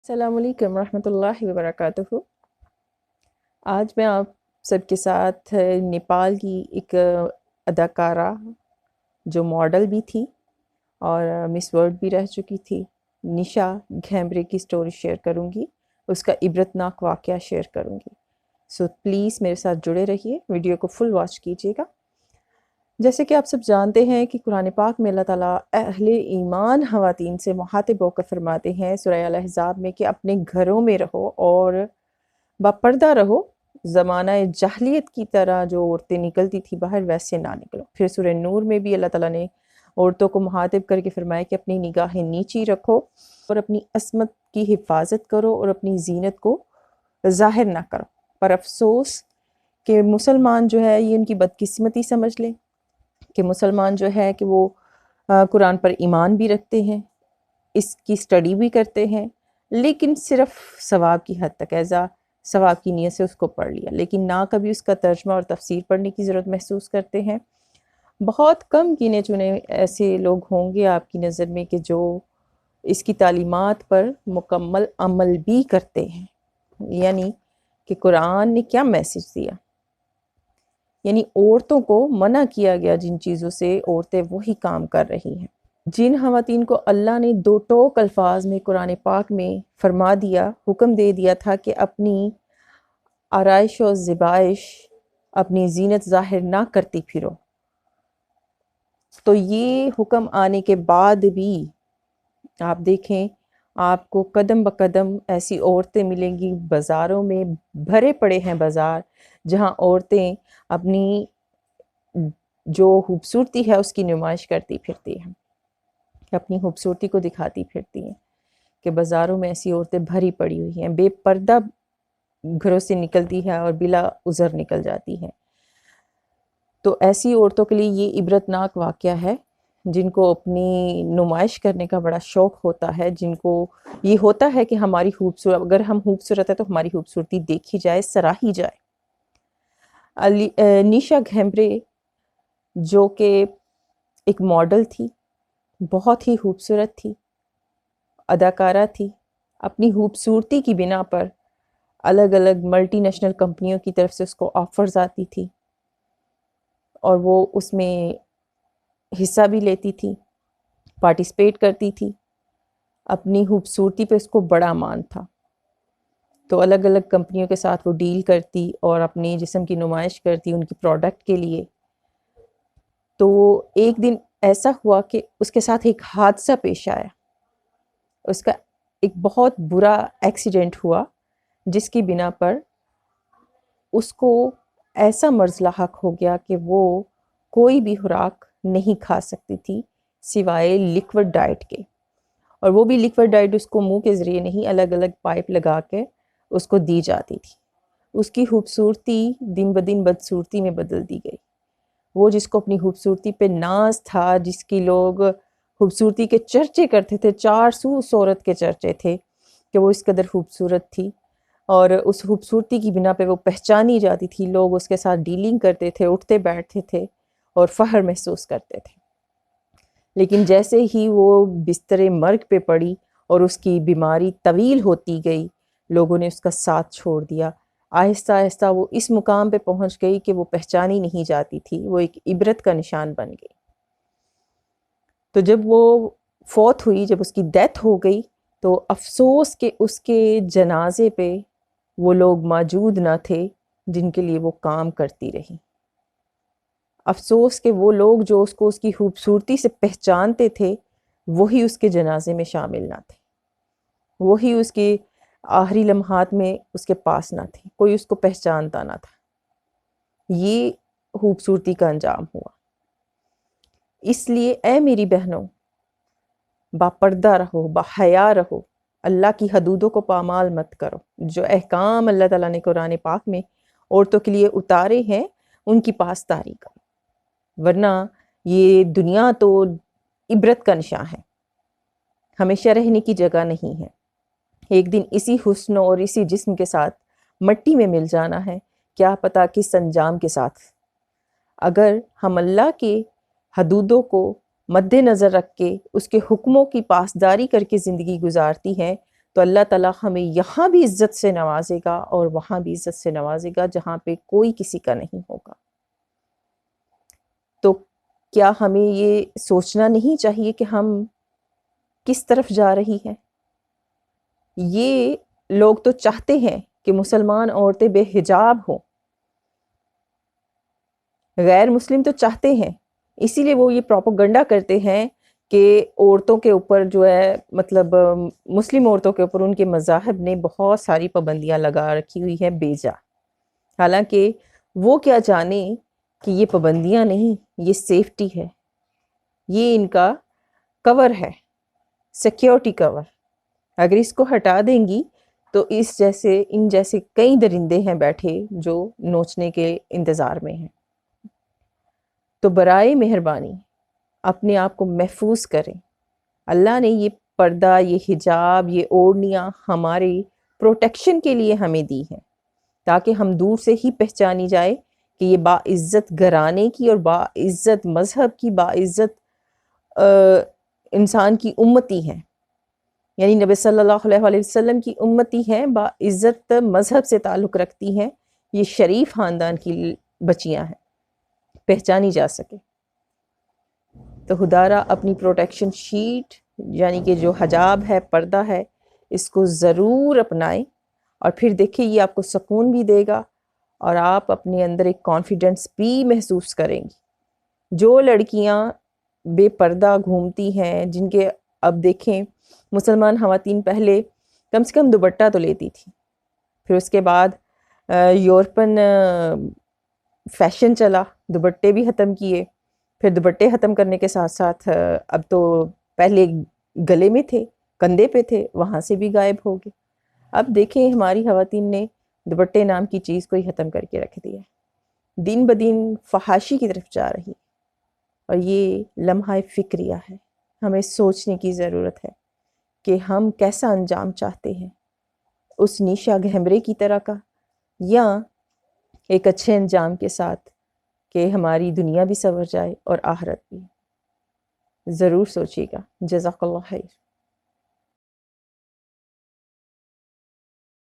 السلام علیکم ورحمۃ اللہ وبرکاتہ۔ آج میں آپ سب کے ساتھ نیپال کی ایک اداکارہ جو ماڈل بھی تھی اور مس ورلڈ بھی رہ چکی تھی، نشا گھیمبرے کی سٹوری شیئر کروں گی، اس کا عبرتناک واقعہ شیئر کروں گی۔ سو پلیز میرے ساتھ جڑے رہیے، ویڈیو کو فل واچ کیجیے گا۔ جیسے کہ آپ سب جانتے ہیں کہ قرآن پاک میں اللہ تعالیٰ اہل ایمان خواتین سے مخاطب ہو کر فرماتے ہیں سورہ الاحزاب میں کہ اپنے گھروں میں رہو اور باپردہ رہو، زمانہ جاہلیت کی طرح جو عورتیں نکلتی تھی باہر ویسے نہ نکلو۔ پھر سورہ نور میں بھی اللہ تعالیٰ نے عورتوں کو مخاطب کر کے فرمایا کہ اپنی نگاہیں نیچی رکھو اور اپنی عصمت کی حفاظت کرو اور اپنی زینت کو ظاہر نہ کرو۔ پر افسوس کہ مسلمان جو ہے یہ ان کی بدقسمتی سمجھ لیں کہ مسلمان جو ہے کہ وہ قرآن پر ایمان بھی رکھتے ہیں، اس کی سٹڈی بھی کرتے ہیں، لیکن صرف ثواب کی حد تک، ایزا ثواب کی نیت سے اس کو پڑھ لیا، لیکن نہ کبھی اس کا ترجمہ اور تفسیر پڑھنے کی ضرورت محسوس کرتے ہیں۔ بہت کم گنے چنے ایسے لوگ ہوں گے آپ کی نظر میں کہ جو اس کی تعلیمات پر مکمل عمل بھی کرتے ہیں، یعنی کہ قرآن نے کیا میسج دیا، یعنی عورتوں کو منع کیا گیا جن چیزوں سے عورتیں وہی کام کر رہی ہیں۔ جن خواتین کو اللہ نے دو ٹوک الفاظ میں قرآن پاک میں فرما دیا، حکم دے دیا تھا کہ اپنی آرائش و زیبائش، اپنی زینت ظاہر نہ کرتی پھرو، تو یہ حکم آنے کے بعد بھی آپ دیکھیں آپ کو قدم بقدم ایسی عورتیں ملیں گی، بازاروں میں بھرے پڑے ہیں بازار، جہاں عورتیں اپنی جو خوبصورتی ہے اس کی نمائش کرتی پھرتی ہیں، اپنی خوبصورتی کو دکھاتی پھرتی ہیں، کہ بازاروں میں ایسی عورتیں بھری پڑی ہوئی ہیں، بے پردہ گھروں سے نکلتی ہے اور بلا عذر نکل جاتی ہیں۔ تو ایسی عورتوں کے لیے یہ عبرتناک واقعہ ہے، جن کو اپنی نمائش کرنے کا بڑا شوق ہوتا ہے، جن کو یہ ہوتا ہے کہ ہماری اگر ہم خوبصورت ہے تو ہماری خوبصورتی دیکھی جائے، سراہی جائے۔ نشا گھیمبرے جو کہ ایک ماڈل تھی، بہت ہی خوبصورت تھی، اداکارہ تھی، اپنی خوبصورتی کی بنا پر الگ الگ ملٹی نیشنل کمپنیوں کی طرف سے اس کو آفرز آتی تھی اور وہ اس میں حصہ بھی لیتی تھی، پارٹیسپیٹ کرتی تھی، اپنی خوبصورتی پہ اس کو بڑا مان تھا، تو الگ الگ کمپنیوں کے ساتھ وہ ڈیل کرتی اور اپنی جسم کی نمائش کرتی ان کی پروڈکٹ کے لیے۔ تو ایک دن ایسا ہوا کہ اس کے ساتھ ایک حادثہ پیش آیا، اس کا ایک بہت برا ایکسیڈنٹ ہوا، جس کی بنا پر اس کو ایسا مرض لاحق ہو گیا کہ وہ کوئی بھی خوراک نہیں کھا سکتی تھی سوائے لیکوڈ ڈائٹ کے، اور وہ بھی لیکوڈ ڈائٹ اس کو منہ کے ذریعے نہیں، الگ الگ پائپ لگا کے اس کو دی جاتی تھی۔ اس کی خوبصورتی دن بدن بدصورتی میں بدل دی گئی۔ وہ جس کو اپنی خوبصورتی پہ ناز تھا، جس کی لوگ خوبصورتی کے چرچے کرتے تھے، 400 عورت کے چرچے تھے کہ وہ اس قدر خوبصورت تھی، اور اس خوبصورتی کی بنا پہ وہ پہچانی جاتی تھی، لوگ اس کے ساتھ ڈیلنگ کرتے تھے، اٹھتے بیٹھتے تھے اور فخر محسوس کرتے تھے۔ لیکن جیسے ہی وہ بستر مرگ پہ پڑی اور اس کی بیماری طویل ہوتی گئی، لوگوں نے اس کا ساتھ چھوڑ دیا۔ آہستہ آہستہ وہ اس مقام پہ پہنچ گئی کہ وہ پہچانی نہیں جاتی تھی، وہ ایک عبرت کا نشان بن گئی۔ تو جب وہ فوت ہوئی، جب اس کی ڈیتھ ہو گئی، تو افسوس کہ اس کے جنازے پہ وہ لوگ موجود نہ تھے جن کے لیے وہ کام کرتی رہی۔ افسوس کہ وہ لوگ جو اس کو اس کی خوبصورتی سے پہچانتے تھے وہی اس کے جنازے میں شامل نہ تھے، وہی اس کے آخری لمحات میں اس کے پاس نہ تھے، کوئی اس کو پہچانتا نہ تھا۔ یہ خوبصورتی کا انجام ہوا۔ اس لیے اے میری بہنوں، باپردہ رہو، باحیا رہو، اللہ کی حدودوں کو پامال مت کرو۔ جو احکام اللہ تعالیٰ نے قرآن پاک میں عورتوں کے لیے اتارے ہیں ان کی پاسداری کرو، ورنہ یہ دنیا تو عبرت کا نشان ہے، ہمیشہ رہنے کی جگہ نہیں ہے۔ ایک دن اسی حسن اور اسی جسم کے ساتھ مٹی میں مل جانا ہے، کیا پتہ کس انجام کے ساتھ۔ اگر ہم اللہ کے حدودوں کو مد نظر رکھ کے اس کے حکموں کی پاسداری کر کے زندگی گزارتی ہیں تو اللہ تعالیٰ ہمیں یہاں بھی عزت سے نوازے گا اور وہاں بھی عزت سے نوازے گا جہاں پہ کوئی کسی کا نہیں ہوگا۔ تو کیا ہمیں یہ سوچنا نہیں چاہیے کہ ہم کس طرف جا رہی ہیں؟ یہ لوگ تو چاہتے ہیں کہ مسلمان عورتیں بے حجاب ہوں، غیر مسلم تو چاہتے ہیں، اسی لیے وہ یہ پروپیگنڈا کرتے ہیں کہ عورتوں کے اوپر جو ہے مطلب مسلم عورتوں کے اوپر ان کے مذاہب نے بہت ساری پابندیاں لگا رکھی ہوئی ہیں بے جا۔ حالانکہ وہ کیا جانے کہ یہ پابندیاں نہیں، یہ سیفٹی ہے، یہ ان کا کور ہے، سیکیورٹی کور۔ اگر اس کو ہٹا دیں گی تو ان جیسے کئی درندے ہیں بیٹھے جو نوچنے کے انتظار میں ہیں۔ تو برائے مہربانی اپنے آپ کو محفوظ کریں۔ اللہ نے یہ پردہ، یہ حجاب، یہ اوڑھنیاں ہماری پروٹیکشن کے لیے ہمیں دی ہیں، تاکہ ہم دور سے ہی پہچانی جائے کہ یہ باعزت گھرانے کی اور باعزت مذہب کی، باعزت انسان کی امتی ہیں، یعنی نبی صلی اللہ علیہ وسلم کی امتی ہیں، باعزت مذہب سے تعلق رکھتی ہیں، یہ شریف خاندان کی بچیاں ہیں، پہچانی جا سکے۔ تو خدارا اپنی پروٹیکشن شیٹ یعنی کہ جو حجاب ہے، پردہ ہے، اس کو ضرور اپنائیں، اور پھر دیکھیں یہ آپ کو سکون بھی دے گا اور آپ اپنے اندر ایک کانفیڈنس بھی محسوس کریں گی۔ جو لڑکیاں بے پردہ گھومتی ہیں، جن کے اب دیکھیں مسلمان خواتین پہلے کم سے کم دوپٹہ تو لیتی تھی، پھر اس کے بعد یورپن فیشن چلا، دوپٹے بھی ختم کیے، پھر دوپٹے ختم کرنے کے ساتھ ساتھ اب تو پہلے گلے میں تھے، کندھے پہ تھے، وہاں سے بھی غائب ہو گئے۔ اب دیکھیں ہماری خواتین نے دوپٹے نام کی چیز کو ہی ختم کر کے رکھ دیا، دن بدن فحاشی کی طرف جا رہی، اور یہ لمحہ فکریہ ہے۔ ہمیں سوچنے کی ضرورت ہے کہ ہم کیسا انجام چاہتے ہیں، اس نیشا گھمرے کی طرح کا، یا ایک اچھے انجام کے ساتھ کہ ہماری دنیا بھی سنور جائے اور آخرت بھی۔ ضرور سوچیے گا۔ جزاک اللہ خیر۔